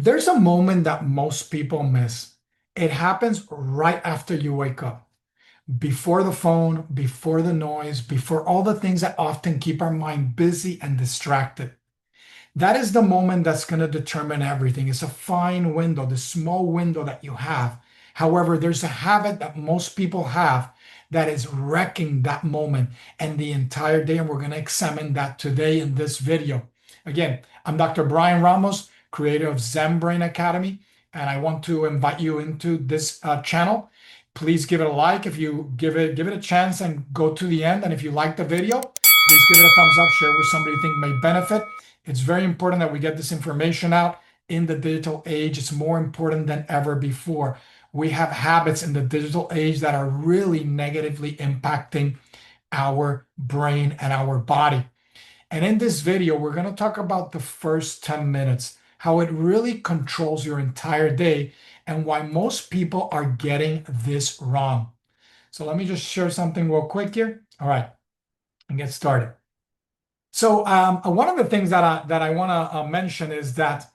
There's a moment that most people miss. It happens right after you wake up, before the phone, before the noise, before all the things that often keep our mind busy and distracted. That is the moment that's going to determine everything. It's a fine window, the small window that you have. However, there's a habit that most people have that is wrecking that moment and the entire day. And we're going to examine that today in this video. Again, I'm Dr. Brian Ramos, creator of Zen Brain Academy, and I want to invite you into this channel. Please give it a like if you give it a chance and go to the end. And if you like the video, please give it a thumbs up, share with somebody you think may benefit. It's very important that we get this information out in the digital age. It's more important than ever before. We have habits in the digital age that are really negatively impacting our brain and our body. And in this video, we're going to talk about the first 10 minutes, how it really controls your entire day, and why most people are getting this wrong. So let me just share something real quick here. All right, and get started. So one of the things that I want to mention is that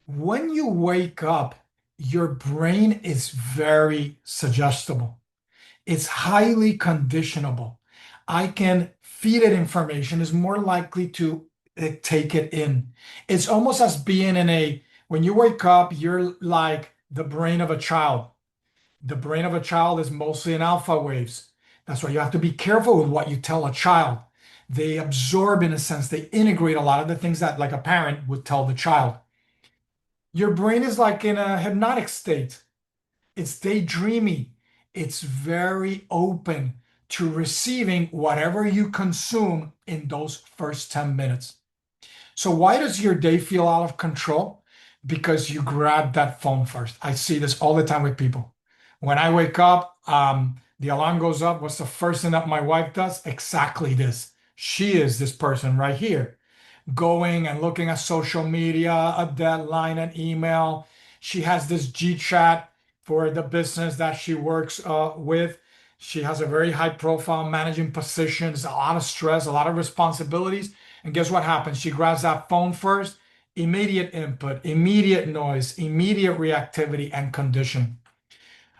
when you wake up, your brain is very suggestible. It's highly conditionable. I can feed it information, is more likely to take it in. It's almost as being when you wake up, you're like the brain of a child. The brain of a child is mostly in alpha waves. That's why you have to be careful with what you tell a child. They absorb, in a sense, they integrate a lot of the things that, like a parent would tell the child. Your brain is like in a hypnotic state. It's daydreamy. It's very open to receiving whatever you consume in those first 10 minutes. So why does your day feel out of control? Because you grab that phone first. I see this all the time with people. When I wake up, the alarm goes up. What's the first thing that my wife does? Exactly this. She is this person right here, going and looking at social media, a deadline, an email. She has this G chat for the business that she works with. She has a very high profile managing positions, a lot of stress, a lot of responsibilities. And guess what happens? She grabs that phone first, immediate input, immediate noise, immediate reactivity and condition.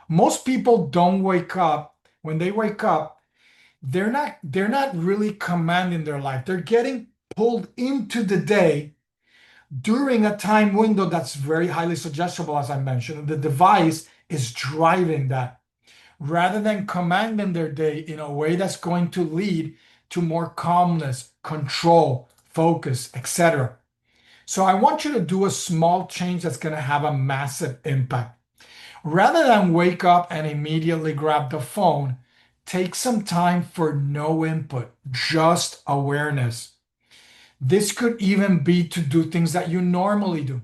Most people don't wake up. When they wake up, they're not really commanding their life. They're getting pulled into the day during a time window that's very highly suggestible, as I mentioned. The device is driving that rather than commanding their day in a way that's going to lead to more calmness, control, focus, etc. So I want you to do a small change that's going to have a massive impact. Rather than wake up and immediately grab the phone, take some time for no input, just awareness. This could even be to do things that you normally do.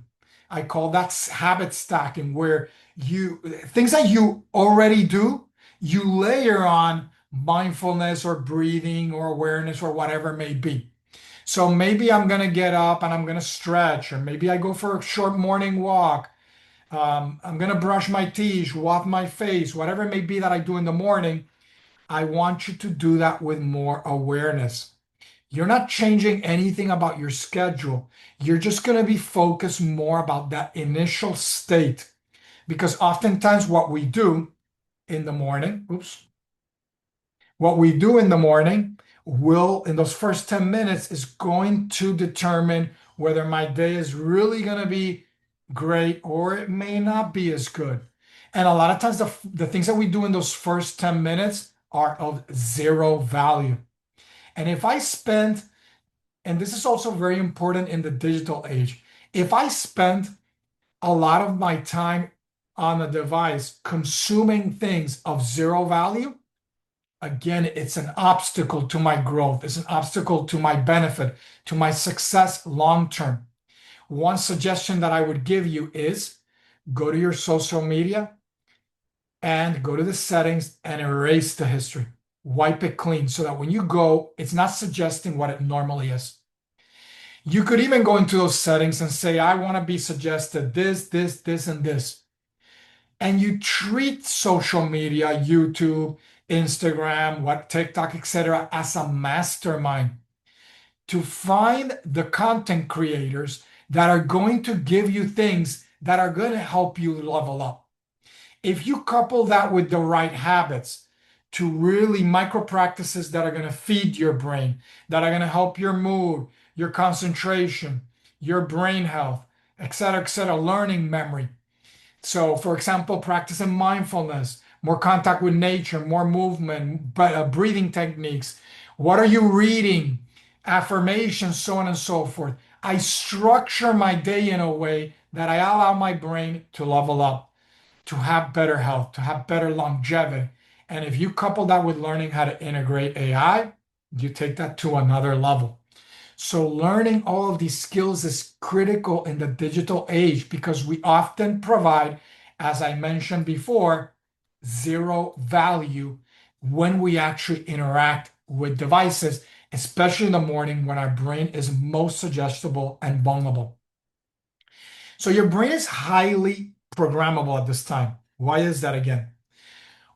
I call that habit stacking, where things that you already do, you layer on mindfulness or breathing or awareness or whatever it may be. So maybe I'm going to get up and I'm going to stretch, or maybe I go for a short morning walk. I'm going to brush my teeth, wash my face, whatever it may be that I do in the morning. I want you to do that with more awareness. You're not changing anything about your schedule. You're just going to be focused more about that initial state. Because oftentimes what we do in the morning, what we do in the morning will, in those first 10 minutes, is going to determine whether my day is really going to be great or it may not be as good. And a lot of times the things that we do in those first 10 minutes are of zero value. And if I spend, and this is also very important in the digital age, if I spend a lot of my time on a device consuming things of zero value, again, it's an obstacle to my growth. It's an obstacle to my benefit, to my success long term. One suggestion that I would give you is go to your social media and go to the settings and erase the history. Wipe it clean so that when you go, it's not suggesting what it normally is. You could even go into those settings and say, I want to be suggested this, this, this, and this. And you treat social media, YouTube, Instagram, TikTok, etc., as a mastermind to find the content creators that are going to give you things that are going to help you level up. If you couple that with the right habits to really micro practices that are going to feed your brain, that are going to help your mood, your concentration, your brain health, et cetera, learning memory. So, for example, practicing mindfulness, more contact with nature, more movement, breathing techniques. What are you reading? Affirmations, so on and so forth. I structure my day in a way that I allow my brain to level up, to have better health, to have better longevity. And if you couple that with learning how to integrate AI, you take that to another level. So, learning all of these skills is critical in the digital age because we often provide, as I mentioned before, zero value when we actually interact with devices, especially in the morning when our brain is most suggestible and vulnerable. So, your brain is highly programmable at this time. Why is that again?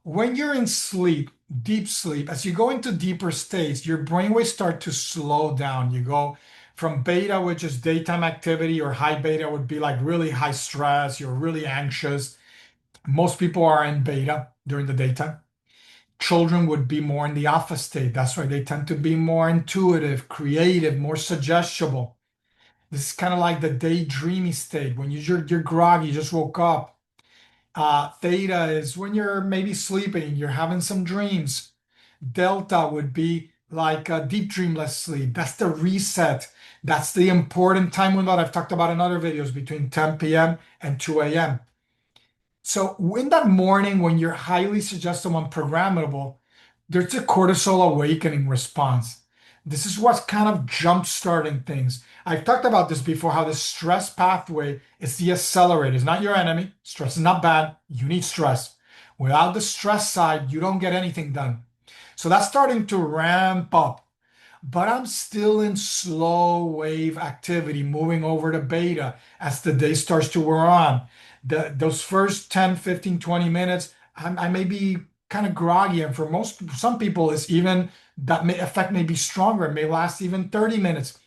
When you're in sleep, deep sleep, as you go into deeper states, your brainwaves start to slow down. You go from beta, which is daytime activity, or high beta would be like really high stress, you're really anxious. Most people are in beta during the daytime. Children would be more in the alpha state. That's why they tend to be more intuitive, creative, more suggestible. This is kind of like the daydreamy state when you're groggy, you just woke up. Theta is when you're maybe sleeping, you're having some dreams. Delta would be like a deep dreamless sleep. That's the reset. That's the important time window that I've talked about in other videos between 10 p.m. and 2 a.m. So in that morning when you're highly suggestible and programmable, there's a cortisol awakening response. This is what's kind of jump starting things. I've talked about this before, how the stress pathway is the accelerator. It's not your enemy. Stress is not bad. You need stress. Without the stress side, you don't get anything done. So that's starting to ramp up, but I'm still in slow wave activity, moving over to beta as the day starts to wear on. Those first 10, 15, 20 minutes, I may be kind of groggy. And for some people, it's even that effect may be stronger. It may last even 30 minutes.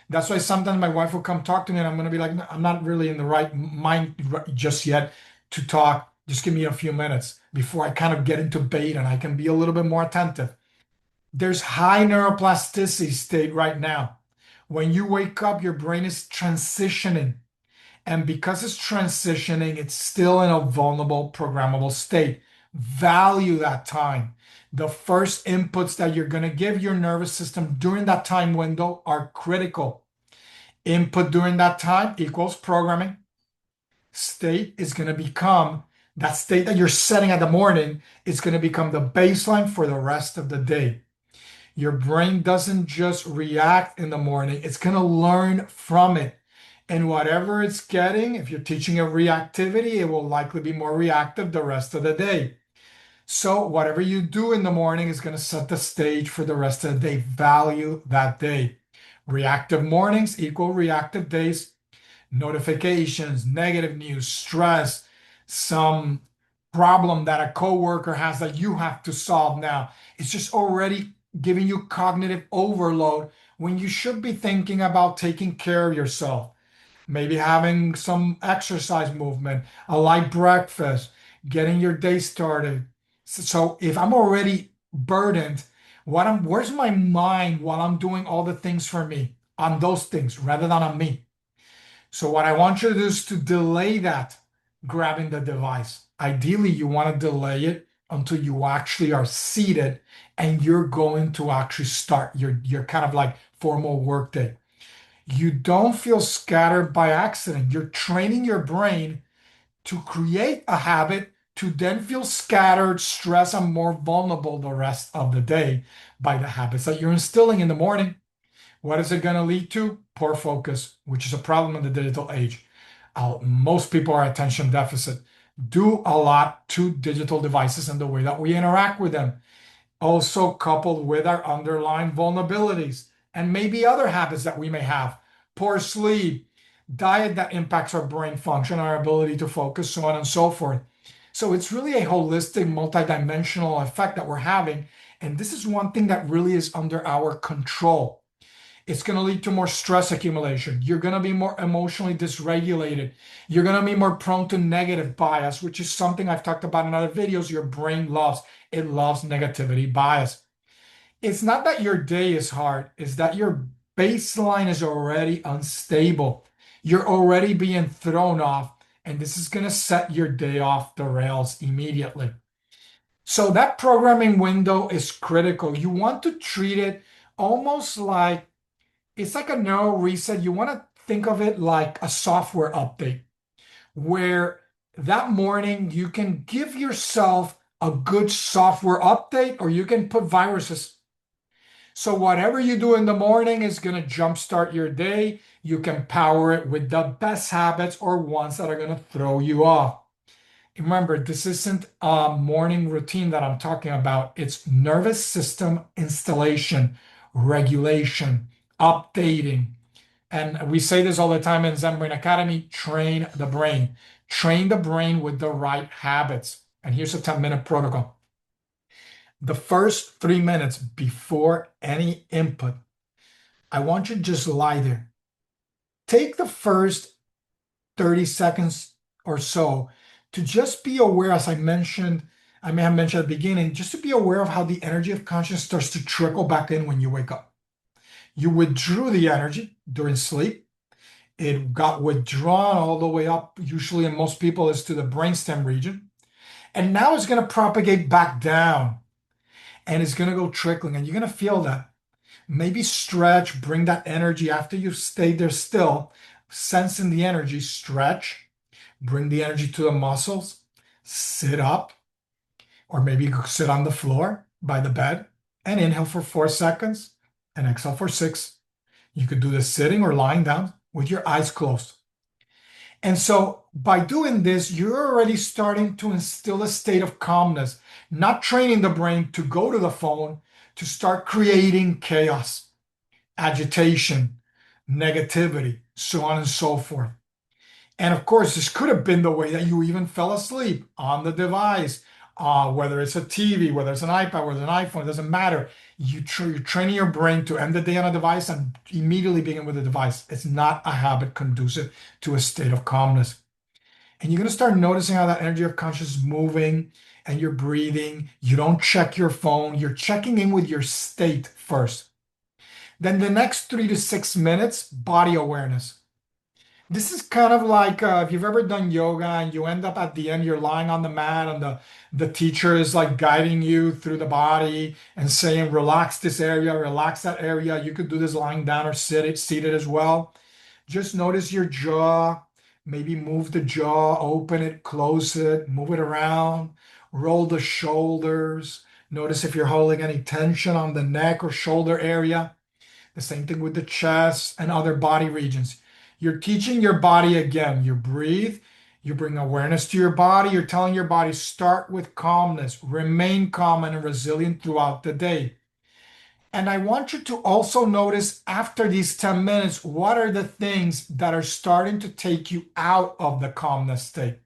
That's why sometimes my wife will come talk to me and I'm going to be like, "No, I'm not really in the right mind just yet to talk. Just give me a few minutes before I kind of get into beta and I can be a little bit more attentive." There's high neuroplasticity state right now. When you wake up, your brain is transitioning. And because it's transitioning, it's still in a vulnerable, programmable state. Value that time. The first inputs that you're going to give your nervous system during that time window are critical. Input during that time equals programming. State is going to become that state that you're setting at the morning is going to become the baseline for the rest of the day. Your brain doesn't just react in the morning, it's going to learn from it. And whatever it's getting, if you're teaching it reactivity, it will likely be more reactive the rest of the day. So, whatever you do in the morning is going to set the stage for the rest of the day. Value that day. Reactive mornings equal reactive days. Notifications, negative news, stress, some problem that a coworker has that you have to solve now. It's just already giving you cognitive overload when you should be thinking about taking care of yourself. Maybe having some exercise movement, a light breakfast, getting your day started. So if I'm already burdened, where's my mind while I'm doing all the things for me on those things rather than on me? So what I want you to do is to delay that grabbing the device. Ideally, you want to delay it until you actually are seated and you're going to actually start your kind of like formal workday. You don't feel scattered by accident. You're training your brain to create a habit to then feel scattered, stressed, and more vulnerable the rest of the day by the habits that you're instilling in the morning. What is it going to lead to? Poor focus, which is a problem in the digital age. Most people are attention deficit, due a lot to digital devices and the way that we interact with them. Also coupled with our underlying vulnerabilities and maybe other habits that we may have. Poor sleep, diet that impacts our brain function, our ability to focus, so on and so forth. So it's really a holistic, multidimensional effect that we're having. And this is one thing that really is under our control. It's going to lead to more stress accumulation. You're going to be more emotionally dysregulated. You're going to be more prone to negative bias, which is something I've talked about in other videos. Your brain loves. It loves negativity bias. It's not that your day is hard, it's that your baseline is already unstable. You're already being thrown off, and this is going to set your day off the rails immediately. So that programming window is critical. You want to treat it almost like it's like a neuro reset. You want to think of it like a software update where that morning you can give yourself a good software update or you can put viruses. So whatever you do in the morning is going to jumpstart your day. You can power it with the best habits or ones that are going to throw you off. Remember, this isn't a morning routine that I'm talking about. It's nervous system installation, regulation, updating. And we say this all the time in Zen Brain Academy, train the brain. Train the brain with the right habits. And here's a 10-minute protocol. The first 3 minutes before any input, I want you to just lie there. Take the first 30 seconds or so to just be aware, as I mentioned, I may have mentioned at the beginning, just to be aware of how the energy of consciousness starts to trickle back in when you wake up. You withdrew the energy during sleep. It got withdrawn all the way up, usually in most people, is to the brainstem region. And now it's going to propagate back down and it's going to go trickling, and you're going to feel that. Maybe stretch, bring that energy after you've stayed there still, sensing the energy, stretch, bring the energy to the muscles, sit up, or maybe you could sit on the floor by the bed and inhale for 4 seconds and exhale for 6. You could do this sitting or lying down with your eyes closed. And so by doing this, you're already starting to instill a state of calmness, not training the brain to go to the phone, to start creating chaos, agitation, negativity, so on and so forth. And of course, this could have been the way that you even fell asleep on the device, whether it's a TV, whether it's an iPad, whether it's an iPhone, it doesn't matter. You're training your brain to end the day on a device and immediately begin with the device. It's not a habit conducive to a state of calmness. And you're going to start noticing how that energy of consciousness is moving and you're breathing. You don't check your phone. You're checking in with your state first. Then the next 3 to 6 minutes, body awareness. This is kind of like if you've ever done yoga and you end up at the end, you're lying on the mat and the teacher is like guiding you through the body and saying, relax this area, relax that area. You could do this lying down or seated as well. Just notice your jaw, maybe move the jaw, open it, close it, move it around, roll the shoulders. Notice if you're holding any tension on the neck or shoulder area. The same thing with the chest and other body regions. You're teaching your body again. You breathe, you bring awareness to your body. You're telling your body, start with calmness, remain calm and resilient throughout the day. And I want you to also notice after these 10 minutes, what are the things that are starting to take you out of the calmness state?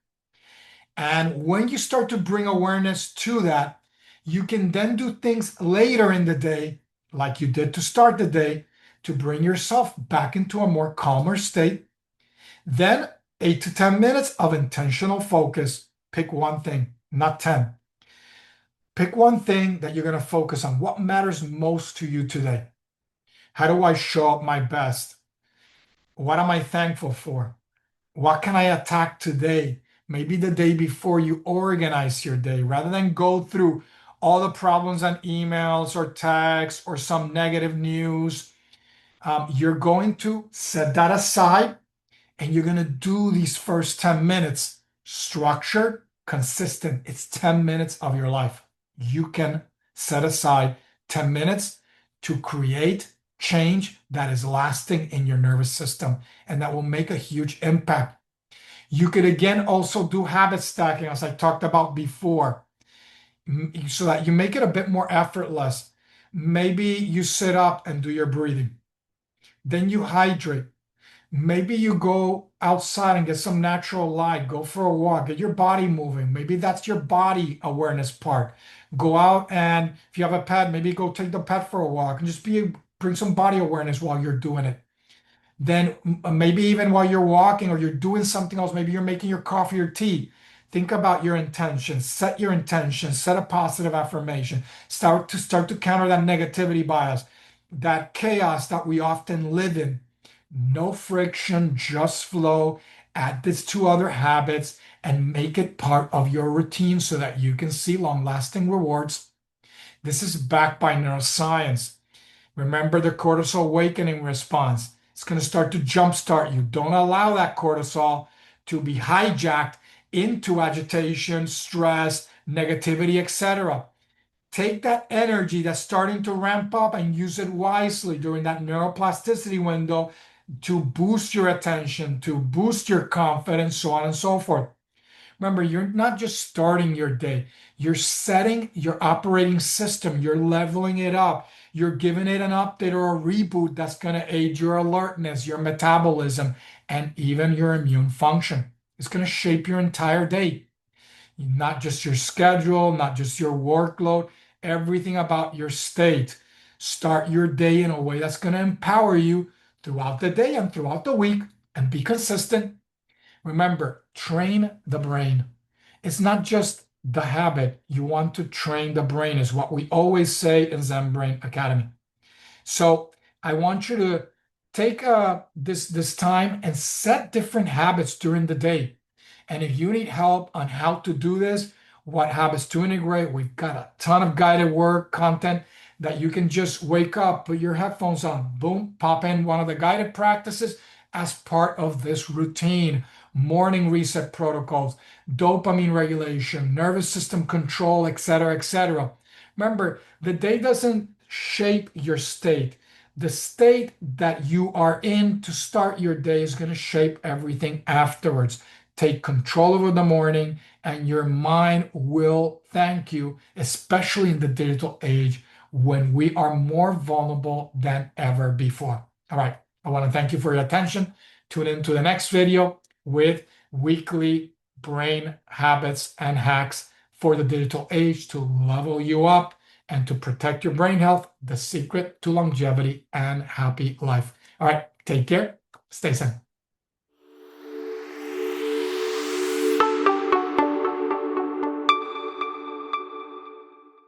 And when you start to bring awareness to that, you can then do things later in the day, like you did to start the day, to bring yourself back into a more calmer state. Then 8 to 10 minutes of intentional focus. Pick one thing, not 10. Pick one thing that you're going to focus on. What matters most to you today? How do I show up my best? What am I thankful for? What can I attack today? Maybe the day before you organize your day, rather than go through all the problems on emails or texts or some negative news. You're going to set that aside and you're going to do these first 10 minutes structured, consistent. It's 10 minutes of your life. You can set aside 10 minutes to create change that is lasting in your nervous system and that will make a huge impact. You could again also do habit stacking, as I talked about before, so that you make it a bit more effortless. Maybe you sit up and do your breathing. Then you hydrate. Maybe you go outside and get some natural light, go for a walk, get your body moving. Maybe that's your body awareness part. Go out and if you have a pet, maybe go take the pet for a walk and just bring some body awareness while you're doing it. Then maybe even while you're walking or you're doing something else, maybe you're making your coffee or tea. Think about your intention, set your intention, set a positive affirmation, start to counter that negativity bias, that chaos that we often live in. No friction, just flow. Add these two other habits and make it part of your routine so that you can see long-lasting rewards. This is backed by neuroscience. Remember the cortisol awakening response. It's going to start to jumpstart you. Don't allow that cortisol to be hijacked into agitation, stress, negativity, etc. Take that energy that's starting to ramp up and use it wisely during that neuroplasticity window to boost your attention, to boost your confidence, so on and so forth. Remember, you're not just starting your day, you're setting your operating system, you're leveling it up, you're giving it an update or a reboot that's going to aid your alertness, your metabolism, and even your immune function. It's going to shape your entire day, not just your schedule, not just your workload, everything about your state. Start your day in a way that's going to empower you throughout the day and throughout the week, and be consistent. Remember, train the brain. It's not just the habit. You want to train the brain, is what we always say in Zen Brain Academy. So I want you to take this time and set different habits during the day. And if you need help on how to do this, what habits to integrate, we've got a ton of guided work content that you can just wake up, put your headphones on, boom, pop in one of the guided practices as part of this routine. Morning reset protocols, dopamine regulation, nervous system control, etc., etc. Remember, the day doesn't shape your state. The state that you are in to start your day is going to shape everything afterwards. Take control over the morning, and your mind will thank you, especially in the digital age when we are more vulnerable than ever before. All right, I want to thank you for your attention. Tune in to the next video with weekly brain habits and hacks for the digital age to level you up and to protect your brain health, the secret to longevity and happy life. All right, take care. Stay safe.